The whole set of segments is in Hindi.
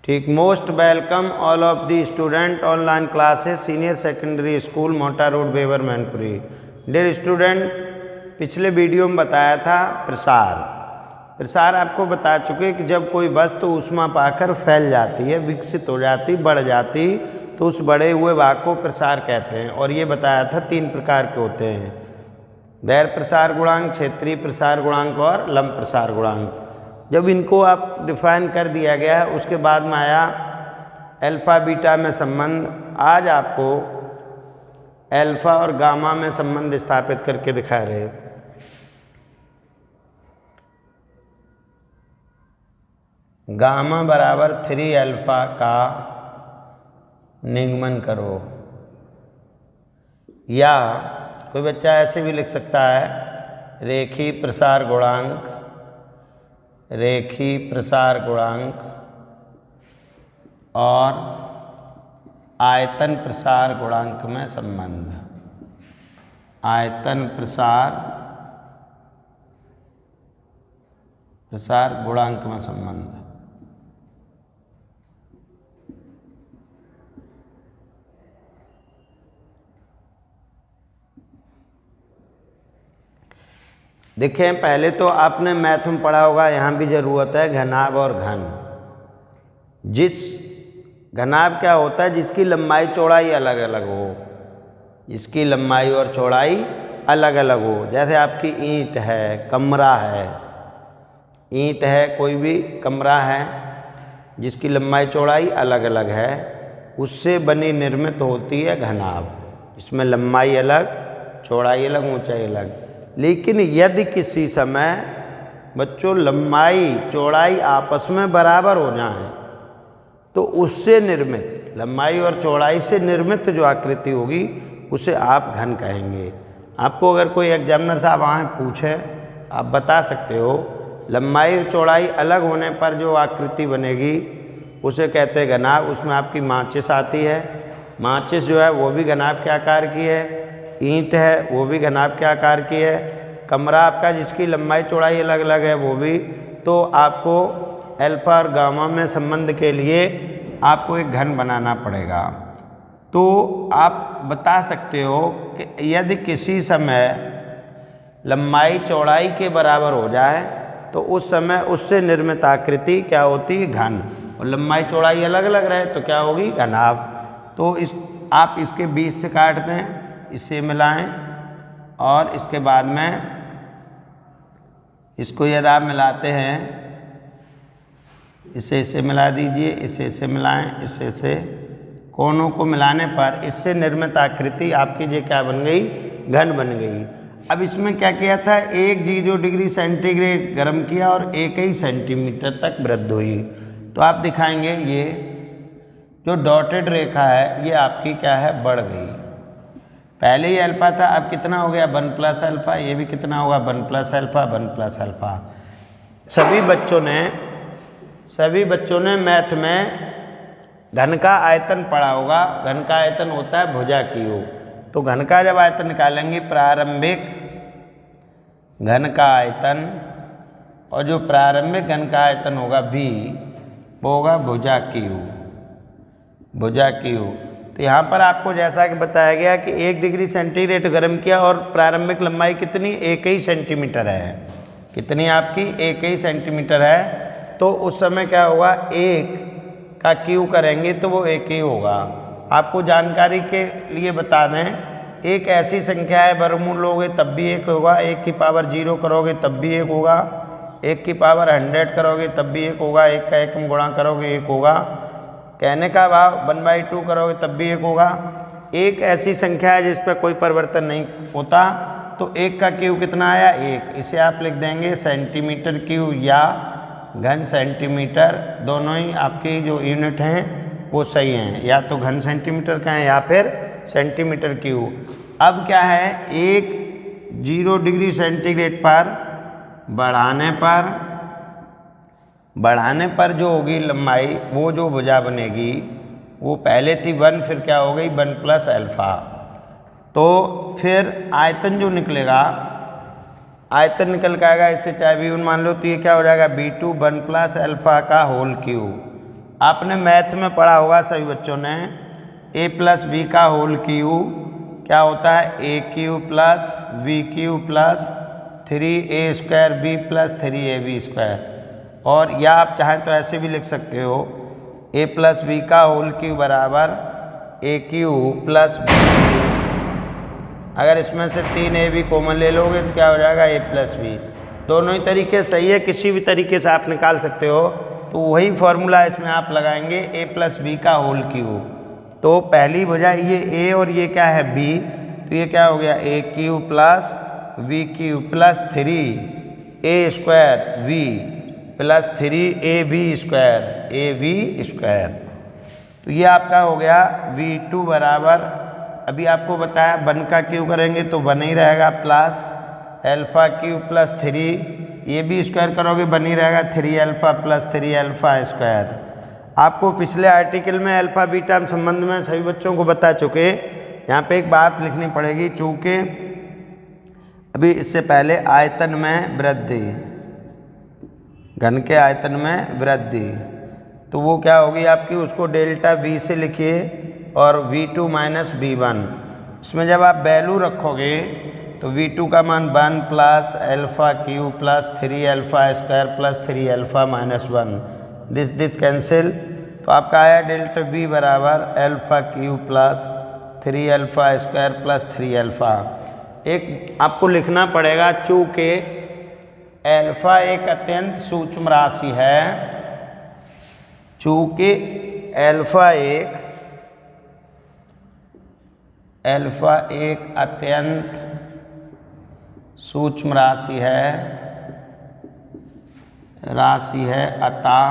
ठीक। Most welcome all of the student online classes senior secondary school Mota road Bewar Mainpuri. Dear student, पिछले वीडियो में बताया था प्रसार आपको बता चुके कि जब कोई वस्तु ऊष्मा पाकर फैल जाती है, विकसित हो जाती, बढ़ जाती, तो उस बढ़े हुए भाग को प्रसार कहते हैं। और ये बताया था 3 प्रकार के होते हैं, दैर्घ्य प्रसार गुणांक, क्षेत्रीय प्रसार गुणांक और लंब प्रसार गुणांक। जब इनको आप डिफाइन कर दिया गया, उसके बाद में आया अल्फा बीटा में संबंध। आज आपको अल्फा और गामा में संबंध स्थापित करके दिखा रहे। गामा बराबर 3 अल्फा का निगमन करो, या कोई बच्चा ऐसे भी लिख सकता है रेखीय प्रसार गुणांक, रेखीय प्रसार गुणांक और आयतन प्रसार गुणांक में संबंध। आयतन प्रसार गुणांक में संबंध। देखें, पहले तो आपने मैथ में पढ़ा होगा, यहाँ भी ज़रूरत है घनाभ और घन। जिस घनाभ क्या होता है? जिसकी लंबाई चौड़ाई अलग अलग हो, जिसकी लंबाई और चौड़ाई अलग अलग हो। जैसे आपकी ईंट है, कमरा है, ईंट है, कोई भी कमरा है जिसकी लंबाई चौड़ाई अलग अलग है, उससे बनी निर्मित होती है घनाभ। इसमें लंबाई अलग, चौड़ाई अलग, ऊंचाई अलग। लेकिन यदि किसी समय बच्चों लंबाई चौड़ाई आपस में बराबर हो जाएं, तो उससे निर्मित, लंबाई और चौड़ाई से निर्मित जो आकृति होगी उसे आप घन कहेंगे। आपको अगर कोई एग्जामिनर साहब वहाँ पूछे, आप बता सकते हो लंबाई और चौड़ाई अलग होने पर जो आकृति बनेगी उसे कहते हैं घनाभ। उसमें आपकी माचिस आती है, माचिस जो है वो भी घनाभ के आकार की है, ईंट है वो भी घनाभ के आकार की है, कमरा आपका जिसकी लंबाई चौड़ाई अलग अलग है वो भी। तो आपको अल्फा और गामा में संबंध के लिए आपको एक घन बनाना पड़ेगा। तो आप बता सकते हो कि यदि किसी समय लंबाई चौड़ाई के बराबर हो जाए तो उस समय उससे निर्मित आकृति क्या होती है? घन। और लंबाई चौड़ाई अलग अलग रहे तो क्या होगी? घनाभ। तो आप इसके बीच से काट दें, इसे मिलाएं, और इसके बाद में इसको यदि आप मिलाते हैं, इसे मिला दीजिए, इसे मिलाएं, इसे कोनों को मिलाने पर इससे निर्मित आकृति आपकी ये क्या बन गई? घन बन गई। अब इसमें क्या किया था? 10 डिग्री सेंटीग्रेड गर्म किया और 1 सेंटीमीटर तक वृद्धि हुई। तो आप दिखाएंगे ये जो डॉटेड रेखा है ये आपकी क्या है? बढ़ गई। पहले ही अल्फा था, अब कितना हो गया? 1 प्लस अल्फा। ये भी कितना होगा? 1 प्लस अल्फा, 1 प्लस अल्फा। सभी बच्चों ने मैथ में घन का आयतन पढ़ा होगा। घन का आयतन होता है भुजा क्यू। तो घन का जब आयतन निकालेंगे, प्रारंभिक घन का आयतन, और जो प्रारंभिक घन का आयतन होगा भी, वो होगा भुजा क्यू, भुजा क्यू। तो यहाँ पर आपको जैसा कि बताया गया कि 1 डिग्री सेंटीग्रेड गर्म किया और प्रारंभिक लंबाई कितनी? 1 सेंटीमीटर है। कितनी आपकी? 1 सेंटीमीटर है। तो उस समय क्या होगा? 1 का क्यू करेंगे तो वो 1 ही होगा। आपको जानकारी के लिए बता दें, एक ऐसी संख्या है, वर्गमूल लोगे तब भी 1 होगा, 1 की पावर 0 करोगे तब भी 1 होगा, 1 की पावर 100 करोगे तब भी 1 होगा, 1 का 1 में गुणा करोगे 1 होगा, कहने का भाव 1/2 करोगे तब भी 1 होगा। एक ऐसी संख्या है जिस पर कोई परिवर्तन नहीं होता। तो 1 का क्यू कितना आया? 1। इसे आप लिख देंगे सेंटीमीटर क्यू या घन सेंटीमीटर। दोनों ही आपकी जो यूनिट हैं वो सही हैं, या तो घन सेंटीमीटर का है या फिर सेंटीमीटर क्यू। अब क्या है? 0 डिग्री सेंटीग्रेड पर बढ़ाने पर जो होगी लंबाई, वो जो भुजा बनेगी वो पहले थी 1, फिर क्या हो गई? 1 प्लस अल्फा। तो फिर आयतन जो निकलेगा, आयतन निकल के आएगा, इससे चाहे V1 मान लो तो ये क्या हो जाएगा? V2 1 प्लस अल्फा का होल क्यूब। आपने मैथ में पढ़ा होगा सभी बच्चों ने, a प्लस बी का होल क्यू क्या होता है, a cube plus b cube plus 3a² b plus 3ab square. और या आप चाहें तो ऐसे भी लिख सकते हो, a प्लस बी का होल क्यू बराबर ए क्यू प्लस बी। अगर इसमें से 3ab कॉमन ले लोगे तो क्या हो जाएगा, a प्लस बी। दोनों ही तरीके सही है, किसी भी तरीके से आप निकाल सकते हो। तो वही फॉर्मूला इसमें आप लगाएंगे, a प्लस बी का होल क्यू। तो पहली वजह ये a और ये क्या है b, तो ये क्या हो गया, a cube plus b cube plus 3a² v plus 3ab square ab²। तो ये आपका हो गया v2 बराबर, अभी आपको बताया 1 का क्यू करेंगे तो 1 ही रहेगा, plus alpha Q plus 3ab² करोगे 1 ही रहेगा, 3 अल्फा प्लस 3 अल्फा स्क्वायर। आपको पिछले आर्टिकल में अल्फा बीटा संबंध में सभी बच्चों को बता चुके। यहाँ पे एक बात लिखनी पड़ेगी, चूँकि अभी इससे पहले आयतन में वृद्धि, घन के आयतन में वृद्धि, तो वो क्या होगी आपकी, उसको डेल्टा v से लिखिए और v2 माइनस v1। इसमें जब आप वैल्यू रखोगे तो v2 का मान 1 plus alpha Q plus 3 alpha square plus 3 alpha minus 1, this cancel. तो आपका आया डेल्टा v बराबर alpha Q plus 3 alpha square plus 3 alpha. एक आपको लिखना पड़ेगा, चूँकि अल्फा एक अत्यंत सूक्ष्म राशि है, चूँकि अल्फा एक अत्यंत सूक्ष्म राशि है, अतः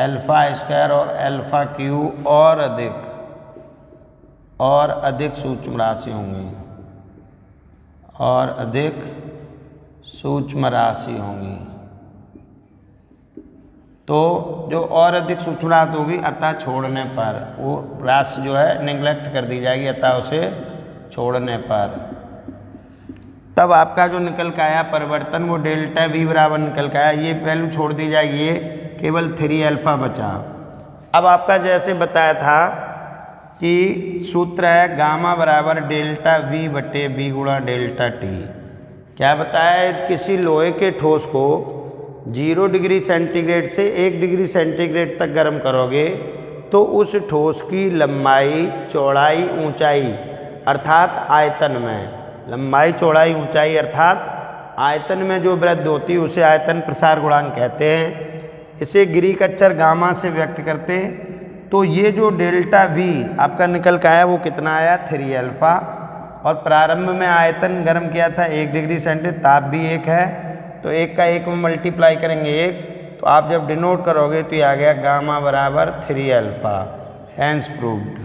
अल्फा स्क्वायर और अल्फा क्यू और अधिक सूक्ष्म राशि होंगी, और अधिक सूक्ष्म राशि होंगी। तो जो और अधिक सूक्ष्म राशि होगी, अतः छोड़ने पर वो राशि जो है निगलेक्ट कर दी जाएगी, अतः उसे छोड़ने पर। तब आपका जो निकल के आया परिवर्तन वो डेल्टा v बराबर निकल के आया, ये वैल्यू छोड़ दी जाएगी, ये केवल 3 अल्फा बचा। अब आपका जैसे बताया था कि सूत्र है गामा बराबर डेल्टा v बटे b गुणा डेल्टा t। क्या बताया है, किसी लोहे के ठोस को 0 डिग्री सेंटीग्रेड से 1 डिग्री सेंटीग्रेड तक गर्म करोगे तो उस ठोस की लंबाई चौड़ाई ऊंचाई अर्थात आयतन में, लंबाई चौड़ाई ऊंचाई अर्थात आयतन में जो वृद्धि होती है उसे आयतन प्रसार गुणांक कहते हैं। इसे ग्रीक अक्षर गामा से व्यक्त करते हैं। तो ये जो डेल्टा v आपका निकल का आया वो कितना आया, 3 अल्फा। और प्रारंभ में आयतन गर्म किया था 1 डिग्री सेंटीग्रेड, ताप भी 1 है, तो 1 का 1 में मल्टीप्लाई करेंगे 1, तो आप जब डिनोट करोगे तो ये आ गया गामा बराबर 3 अल्फा। Hence proved.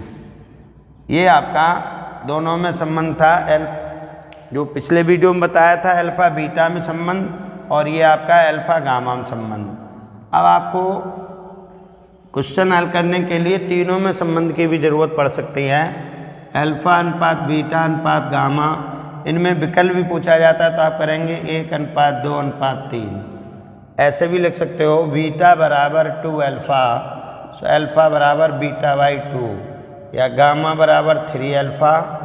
ये आपका दोनों में संबंध था, जो पिछले वीडियो में बताया था अल्फा बीटा में संबंध, और ये आपका अल्फा गामा में संबंध। अब आपको क्वेश्चन हल करने के लिए तीनों में संबंध की भी ज़रूरत पड़ सकती है, अल्फा अनुपात बीटा अनुपात गामा। इनमें विकल्प भी पूछा जाता है तो आप करेंगे 1:2:3। ऐसे भी लिख सकते हो, बीटा बराबर 2 अल्फा, सो अल्फा बराबर बीटा बाई 2, या गामा बराबर 3 अल्फा,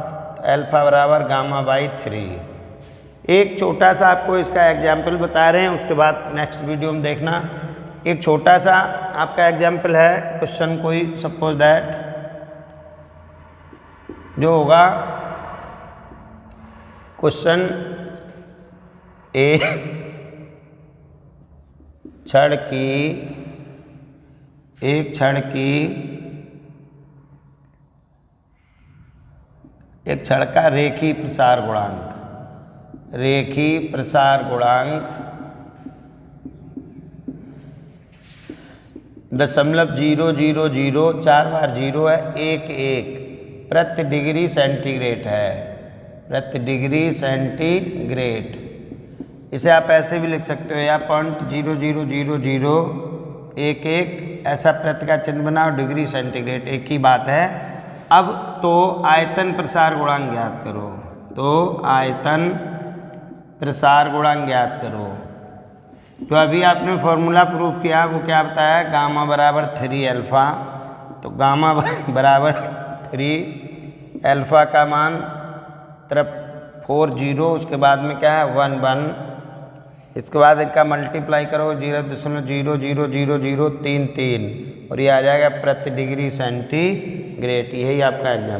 अल्फा बराबर गामा बाई 3। एक छोटा सा आपको इसका एग्जाम्पल बता रहे हैं, उसके बाद नेक्स्ट वीडियो में देखना। एक छोटा सा आपका एग्जाम्पल है, क्वेश्चन कोई सपोज दैट जो होगा क्वेश्चन एक क्षण का रेखी प्रसार गुणांक 0.000 4 बार 0 है, 1 प्रति डिग्री सेंटीग्रेड है, प्रति डिग्री सेंटीग्रेड। इसे आप ऐसे भी लिख सकते हो, या 0.000011 ऐसा प्रति का चिन्ह बनाओ, डिग्री सेंटीग्रेड एक ही बात है। अब तो आयतन प्रसार गुणांक ज्ञात करो, तो अभी आपने फॉर्मूला प्रूफ किया, वो क्या बताया, गामा बराबर 3 अल्फ़ा। तो गामा बराबर 3 अल्फ़ा का मान तरफ 4 0, उसके बाद में क्या है 1 1, इसके बाद इनका मल्टीप्लाई करो 0.0000033 और ये आ जाएगा प्रति डिग्री सेंटीग्रेड। यही आपका एग्जाम।